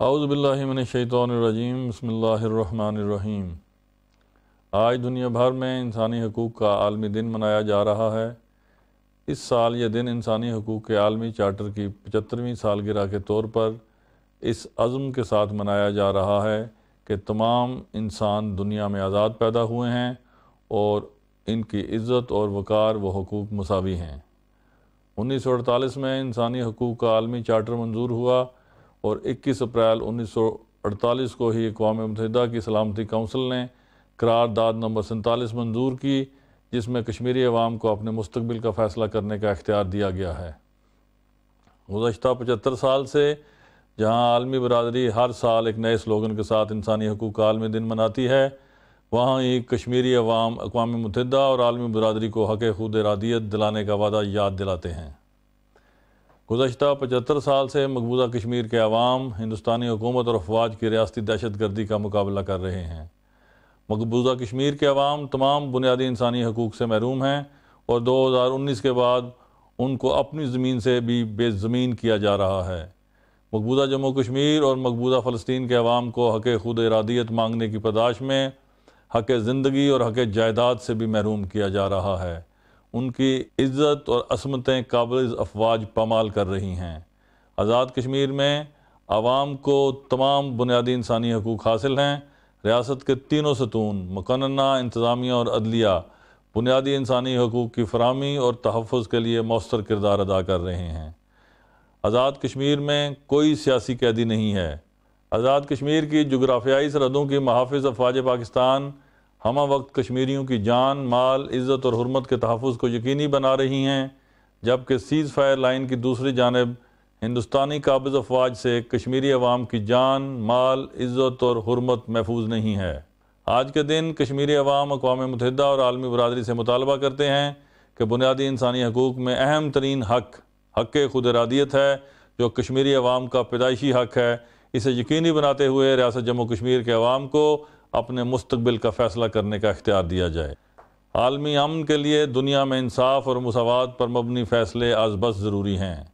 اعوذ باللہ من الشیطان الرجیم، بسم اللہ الرحمن الرحیم۔ آج دنیا بھر میں انسانی حقوق کا عالمی دن منایا جا رہا ہے۔ اس سال یہ دن انسانی حقوق کے عالمی چارٹر کی 75ویں سالگرہ کے طور پر اس عزم کے ساتھ منایا جا رہا ہے کہ تمام انسان دنیا میں آزاد پیدا ہوئے ہیں اور ان کی عزت اور وقار و حقوق مساوی ہیں۔ 1948 میں انسانی حقوق کا عالمی چارٹر منظور ہوا اور 21 اپریل 1948 کو ہی اقوام متحدہ کی سلامتی کونسل نے قرارداد نمبر 47 منظور کی، جس میں کشمیری عوام کو اپنے مستقبل کا فیصلہ کرنے کا اختیار دیا گیا ہے۔ گزشتہ 75 سال سے جہاں عالمی برادری ہر سال ایک نئے سلوگن کے ساتھ انسانی حقوق کا عالمی دن مناتی ہے، وہاں ہی کشمیری عوام اقوام متحدہ اور عالمی برادری کو حق خود ارادیت دلانے کا وعدہ یاد دلاتے ہیں۔ گزشتہ 75 سال سے مقبوضہ کشمیر کے عوام ہندوستانی حکومت اور افواج کی ریاستی دہشت گردی کا مقابلہ کر رہے ہیں۔ مقبوضہ کشمیر کے عوام تمام بنیادی انسانی حقوق سے محروم ہیں اور 2019 کے بعد ان کو اپنی زمین سے بھی بے زمین کیا جا رہا ہے۔ مقبوضہ جموں کشمیر اور مقبوضہ فلسطین کے عوام کو حق خود ارادیت مانگنے کی پاداش میں حق زندگی اور حق جائیداد سے بھی محروم کیا جا رہا ہے۔ ان کی عزت اور عصمتیں قابض افواج پامال کر رہی ہیں۔ آزاد کشمیر میں عوام کو تمام بنیادی انسانی حقوق حاصل ہیں۔ ریاست کے تینوں ستون مقننہ، انتظامیہ اور عدلیہ بنیادی انسانی حقوق کی فراہمی اور تحفظ کے لیے مؤثر کردار ادا کر رہے ہیں۔ آزاد کشمیر میں کوئی سیاسی قیدی نہیں ہے۔ آزاد کشمیر کی جغرافیائی سرحدوں کی محافظ افواج پاکستان ہمہ وقت کشمیریوں کی جان، مال، عزت اور حرمت کے تحفظ کو یقینی بنا رہی ہیں، جبکہ سیز فائر لائن کی دوسری جانب ہندوستانی قابض افواج سے کشمیری عوام کی جان، مال، عزت اور حرمت محفوظ نہیں ہے۔ آج کے دن کشمیری عوام اقوام متحدہ اور عالمی برادری سے مطالبہ کرتے ہیں کہ بنیادی انسانی حقوق میں اہم ترین حق خود ارادیت ہے، جو کشمیری عوام کا پیدائشی حق ہے۔ اسے یقینی بناتے ہوئے ریاست جموں کشمیر کے عوام کو اپنے مستقبل کا فیصلہ کرنے کا اختیار دیا جائے۔ عالمی امن کے لیے دنیا میں انصاف اور مساوات پر مبنی فیصلے از بس ضروری ہیں۔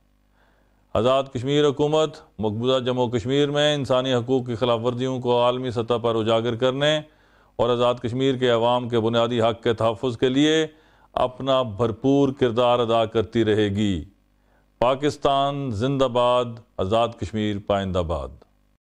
آزاد کشمیر حکومت مقبوضہ جموں کشمیر میں انسانی حقوق کی خلاف ورزیوں کو عالمی سطح پر اجاگر کرنے اور آزاد کشمیر کے عوام کے بنیادی حق کے تحفظ کے لیے اپنا بھرپور کردار ادا کرتی رہے گی۔ پاکستان زندہ باد، آزاد کشمیر پائندہ باد۔